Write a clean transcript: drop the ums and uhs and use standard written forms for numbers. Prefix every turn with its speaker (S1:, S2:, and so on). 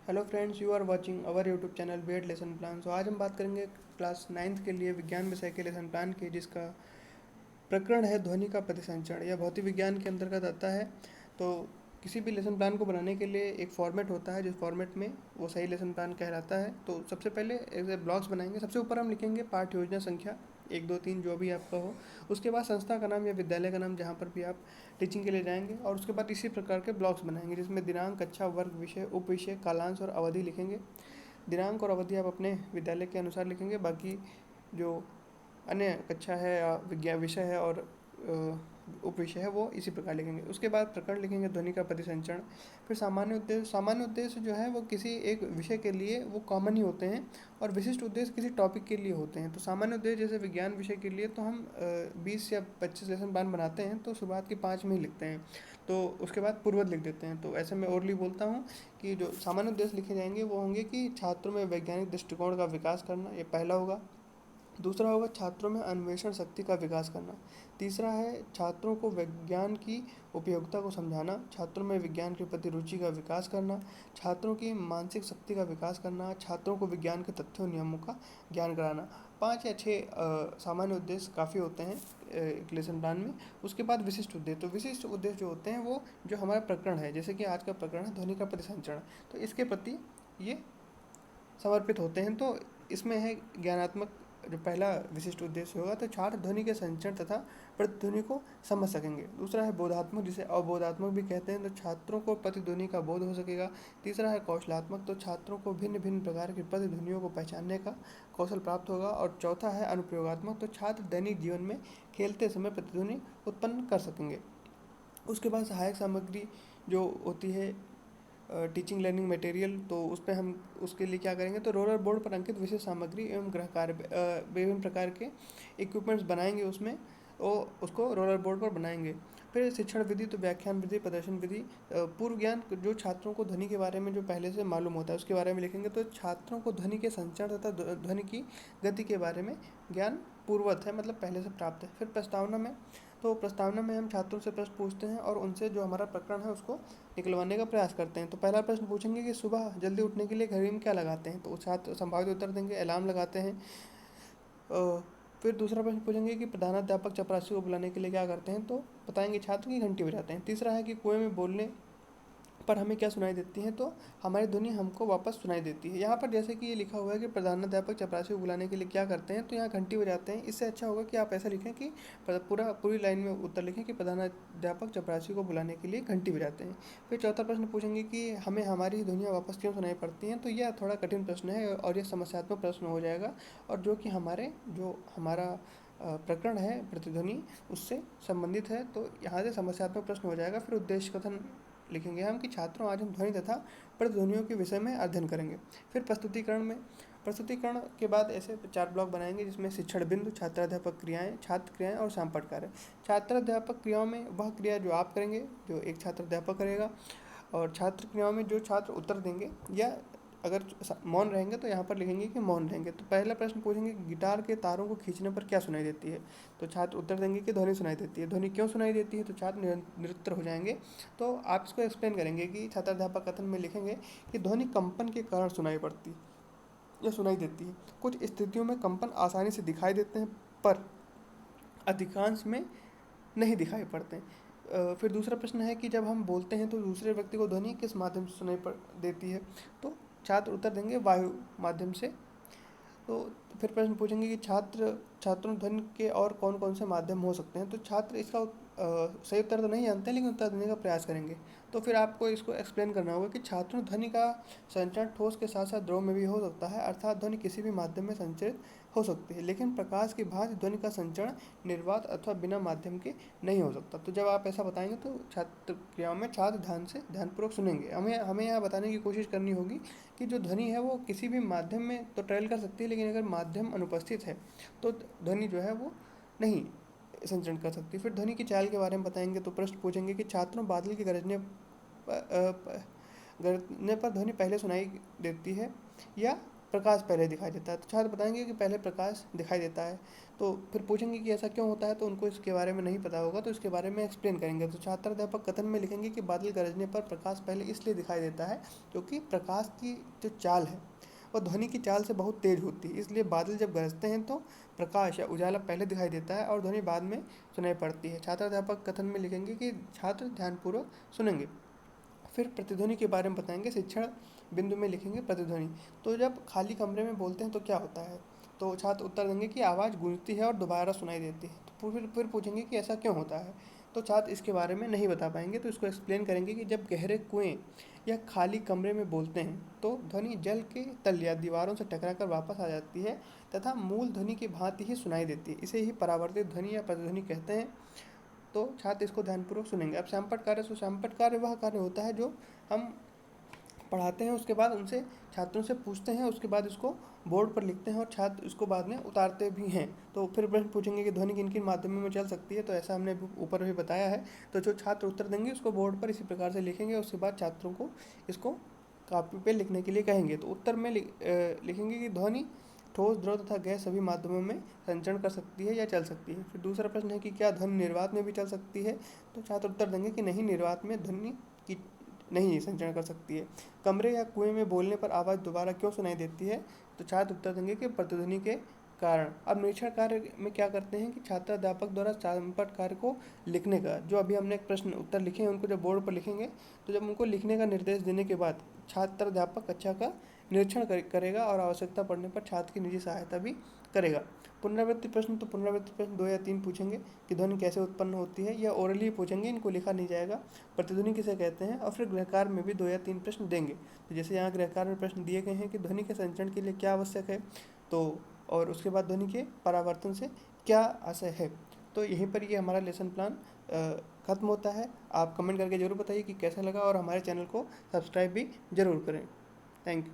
S1: Hello friends, you are watching our YouTube channel Wet Lesson Plan. आज हम बात करेंगे क्लास 9th के लिए विज्ञान विषय के लेसन प्लान की, जिसका प्रकरण है ध्वनि का प्रतिसंचरण। यह भौतिक विज्ञान के अंतर्गत आता है। तो किसी भी लेसन प्लान को बनाने के लिए एक फॉर्मेट होता है, जिस फॉर्मेट में वो सही लेसन प्लान कहलाता है। तो सबसे पहले ऐसे ब्लॉक्स बनाएंगे। सबसे ऊपर हम लिखेंगे पाठ्य योजना संख्या 1 2 3 जो भी आपका हो। उसके बाद संस्था का नाम या विद्यालय का नाम, जहाँ पर भी आप टीचिंग के लिए जाएंगे। और उसके बाद इसी प्रकार के ब्लॉक्स बनाएंगे, जिसमें दिनांक, कक्षा, वर्ग, विषय, उप विषय, कालांश और अवधि लिखेंगे। दिनांक और अवधि आप अपने विद्यालय के अनुसार लिखेंगे। बाकी जो अन्य कक्षा है या विज्ञान विषय है और उप विषय है, वो इसी प्रकार लिखेंगे। उसके बाद प्रकरण लिखेंगे ध्वनि का प्रतिसंचरण। फिर सामान्य उद्देश्य जो है वो किसी एक विषय के लिए वो कॉमन ही होते हैं, और विशिष्ट उद्देश्य किसी टॉपिक के लिए होते हैं। तो सामान्य उद्देश्य जैसे विज्ञान विषय के लिए तो हम 20 या 25 लेसन प्लान बनाते हैं, तो शुरुआत के 5 में ही लिखते हैं। तो उसके बाद पूर्वज लिख देते हैं। तो ऐसे मैं ओरली बोलता हूँ कि जो सामान्य उद्देश्य लिखे जाएंगे वो होंगे कि छात्रों में वैज्ञानिक दृष्टिकोण का विकास करना, ये पहला होगा। दूसरा होगा छात्रों में अन्वेषण शक्ति का विकास करना। तीसरा है छात्रों को विज्ञान की उपयोगिता को समझाना। छात्रों में विज्ञान के प्रति रुचि का विकास करना। छात्रों की मानसिक शक्ति का विकास करना। छात्रों को विज्ञान के तथ्यों नियमों का ज्ञान कराना। 5 या 6 सामान्य उद्देश्य काफ़ी होते हैं एक लेसन प्लान में। उसके बाद विशिष्ट उद्देश्य। तो विशिष्ट उद्देश्य जो होते हैं वो जो हमारा प्रकरण है, जैसे कि आज का प्रकरण है ध्वनि का प्रतिसंचरण, तो इसके प्रति ये समर्पित होते हैं। तो इसमें है ज्ञानात्मक। जो पहला विशिष्ट उद्देश्य होगा तो छात्र ध्वनि के संचरण तथा प्रतिध्वनि को समझ सकेंगे। दूसरा है बोधात्मक, जिसे अवबोधात्मक भी कहते हैं, तो छात्रों को प्रतिध्वनि का बोध हो सकेगा। तीसरा है कौशलात्मक, तो छात्रों को भिन्न भिन्न प्रकार की प्रतिध्वनियों को पहचानने का कौशल प्राप्त होगा। और चौथा है अनुप्रयोगात्मक, तो छात्र दैनिक जीवन में खेलते समय प्रतिध्वनि उत्पन्न कर सकेंगे। उसके बाद सहायक सामग्री जो होती है टीचिंग लर्निंग मटेरियल, तो उस पर हम उसके लिए क्या करेंगे, तो रोलर बोर्ड पर अंकित विशेष सामग्री एवं गृह कार्य विभिन्न प्रकार के इक्विपमेंट्स बनाएंगे उसमें, और उसको रोलर बोर्ड पर बनाएंगे। फिर शिक्षण विधि, तो व्याख्यान विधि, प्रदर्शन विधि, पूर्व ज्ञान, जो छात्रों को ध्वनि के बारे में जो पहले से मालूम होता है उसके बारे में लिखेंगे। तो छात्रों को ध्वनि के संचरण तथा ध्वनि की गति के बारे में ज्ञान पूर्वत है, मतलब पहले से प्राप्त है। फिर प्रस्तावना में, तो प्रस्तावना में हम छात्रों से प्रश्न पूछते हैं और उनसे जो हमारा प्रकरण है उसको निकलवाने का प्रयास करते हैं। तो पहला प्रश्न पूछेंगे कि सुबह जल्दी उठने के लिए घड़ी में क्या लगाते हैं, तो छात्र संभावित उत्तर देंगे अलार्म लगाते हैं। फिर दूसरा प्रश्न पूछेंगे कि प्रधानाध्यापक चपरासी को बुलाने के लिए क्या करते हैं, तो बताएंगे छात्र की घंटी बजाते हैं। तीसरा है कि कुएं में बोलने पर हमें क्या सुनाई देती है, तो हमारी ध्वनि हमको वापस सुनाई देती है। यहाँ पर जैसे कि ये लिखा हुआ है कि प्रधानाध्यापक चपरासी को बुलाने के लिए क्या करते हैं, तो यहाँ घंटी बजाते हैं। इससे अच्छा होगा कि आप ऐसा लिखें कि पूरी लाइन में उत्तर लिखें कि प्रधानाध्यापक चपरासी को बुलाने के लिए घंटी बजाते हैं। फिर चौथा प्रश्न पूछेंगे कि हमें हमारी ध्वनियाँ वापस क्यों सुनाई पड़ती हैं, तो यह थोड़ा कठिन प्रश्न है और यह समस्यात्मक प्रश्न हो जाएगा, और जो कि हमारा प्रकरण है प्रतिध्वनि उससे संबंधित है। तो यहाँ से समस्यात्मक प्रश्न हो जाएगा। फिर उद्देश्य कथन लिखेंगे हम कि छात्रों, आज हम ध्वनि तथा प्रतिध्वनियों के विषय में अध्ययन करेंगे। फिर प्रस्तुतिकरण के बाद ऐसे 4 ब्लॉक बनाएंगे, जिसमें शिक्षण बिंदु, छात्राध्यापक क्रियाएं, छात्र क्रियाएं और शामपट कार्य। छात्राध्यापक क्रियाओं में वह क्रिया जो आप करेंगे, जो एक छात्राध्यापक करेगा, और छात्र क्रियाओं में जो छात्र उत्तर देंगे, या अगर मौन रहेंगे तो यहाँ पर लिखेंगे कि मौन रहेंगे। तो पहला प्रश्न पूछेंगे गिटार के तारों को खींचने पर क्या सुनाई देती है, तो छात्र उत्तर देंगे कि ध्वनि सुनाई देती है। ध्वनि क्यों सुनाई देती है, तो छात्र निरुत्तर हो जाएंगे। तो आप इसको एक्सप्लेन करेंगे कि छात्राध्यापक कथन में लिखेंगे कि ध्वनि कंपन के कारण सुनाई पड़ती या सुनाई देती है। कुछ स्थितियों में कंपन आसानी से दिखाई देते हैं, पर अधिकांश में नहीं दिखाई पड़ते। फिर दूसरा प्रश्न है कि जब हम बोलते हैं तो दूसरे व्यक्ति को ध्वनि किस माध्यम से सुनाई पड़ देती है, तो छात्र उत्तर देंगे वायु माध्यम से। तो फिर प्रश्न पूछेंगे कि छात्रों ध्वनि के और कौन कौन से माध्यम हो सकते हैं, तो छात्र इसका सही उत्तर तो नहीं जानते हैं, लेकिन उत्तर देने का प्रयास करेंगे। तो फिर आपको इसको एक्सप्लेन करना होगा कि छात्रों ध्वनि का संचरण ठोस के साथ साथ द्रव में भी हो सकता है, अर्थात ध्वनि किसी भी माध्यम में संचरित हो सकती है, लेकिन प्रकाश की भांति ध्वनि का संचरण निर्वात अथवा बिना माध्यम के नहीं हो सकता। तो जब आप ऐसा बताएंगे तो छात्र क्रियाओं में छात्र ध्यानपूर्वक सुनेंगे। हमें यहाँ बताने की कोशिश करनी होगी कि जो ध्वनि है वो किसी भी माध्यम में तो ट्रेवल कर सकती है, लेकिन अगर माध्यम अनुपस्थित है तो ध्वनि जो है वो नहीं संचरण कर सकती। फिर ध्वनि की चाल के बारे में बताएंगे। तो प्रश्न पूछेंगे कि छात्रों, बादल के गरजने पर ध्वनि पहले सुनाई देती है या प्रकाश पहले दिखाई देता है। तो छात्र बताएंगे कि पहले प्रकाश दिखाई देता है। तो फिर पूछेंगे कि ऐसा क्यों होता है, तो उनको इसके बारे में नहीं पता होगा, तो इसके बारे में एक्सप्लेन करेंगे। तो छात्र अध्यापक कथन में लिखेंगे कि बादल गरजने पर प्रकाश पहले इसलिए दिखाई देता है क्योंकि प्रकाश की जो चाल है वह ध्वनि की चाल से बहुत तेज होती है, इसलिए बादल जब गरजते हैं तो प्रकाश या उजाला पहले दिखाई देता है और ध्वनि बाद में सुनाई पड़ती है। छात्र अध्यापक कथन में लिखेंगे कि छात्र ध्यानपूर्वक सुनेंगे। फिर प्रतिध्वनि के बारे में बताएंगे। शिक्षण बिंदु में लिखेंगे प्रतिध्वनि। तो जब खाली कमरे में बोलते हैं तो क्या होता है, तो छात्र उत्तर देंगे कि आवाज़ गूंजती है और दोबारा सुनाई देती है। तो फिर पूछेंगे कि ऐसा क्यों होता है, तो छात्र इसके बारे में नहीं बता पाएंगे। तो इसको एक्सप्लेन करेंगे कि जब गहरे कुएं या खाली कमरे में बोलते हैं तो ध्वनि जल के तल या दीवारों से टकराकर वापस आ जाती है तथा मूल ध्वनि की भांति ही सुनाई देती है। इसे ही परावर्तित ध्वनि या प्रतिध्वनि कहते हैं। तो छात्र इसको ध्यानपूर्वक सुनेंगे। अब सैंपट कार्य। तो सैंपट कार्य वह कार्य होता है जो हम पढ़ाते हैं, उसके बाद उनसे छात्रों से पूछते हैं, उसके बाद इसको बोर्ड पर लिखते हैं और छात्र इसको बाद में उतारते भी हैं। तो फिर प्रश्न पूछेंगे कि ध्वनि किन किन माध्यमों में चल सकती है, तो ऐसा हमने ऊपर भी बताया है। तो जो छात्र उत्तर देंगे उसको बोर्ड पर इसी प्रकार से लिखेंगे, उसके बाद छात्रों को इसको कापी पे लिखने के लिए कहेंगे। तो उत्तर में लिखेंगे कि ध्वनि ठोस, द्रव तथा गैस सभी माध्यमों में संचरण कर सकती है या चल सकती है। फिर दूसरा प्रश्न है कि क्या ध्वनि निर्वात में भी चल सकती है, तो छात्र उत्तर देंगे कि नहीं, निर्वात में ध्वनि की नहीं संचरण कर सकती है। कमरे या कुएं में बोलने पर आवाज़ दोबारा क्यों सुनाई देती है, तो छात्र उत्तर देंगे कि प्रतिध्वनि के कारण। अब निरीक्षण कार्य में क्या करते हैं कि छात्र अध्यापक द्वारा सैंपट कार्य को लिखने का, जो अभी हमने एक प्रश्न उत्तर लिखे हैं उनको जब बोर्ड पर लिखेंगे, तो जब उनको लिखने का निर्देश देने के बाद छात्र अध्यापक कक्षा का निरीक्षण करेगा और आवश्यकता पड़ने पर छात्र की निजी सहायता भी करेगा। पुनरावृत्ति प्रश्न। तो पुनरावृत्ति प्रश्न 2 या 3 पूछेंगे कि ध्वनि कैसे उत्पन्न होती है, या ओरली पूछेंगे, इनको लिखा नहीं जाएगा। प्रतिध्वनि किसे कहते हैं, और फिर गृहकार्य में भी 2 या 3 प्रश्न देंगे। तो जैसे यहाँ गृहकार्य में प्रश्न दिए गए हैं कि ध्वनि के संचरण के लिए क्या आवश्यक है, तो और उसके बाद ध्वनि के परावर्तन से क्या आशय है। तो यहीं पर ये हमारा लेसन प्लान खत्म होता है। आप कमेंट करके ज़रूर बताइए कि कैसा लगा, और हमारे चैनल को सब्सक्राइब भी ज़रूर करें। Thank you.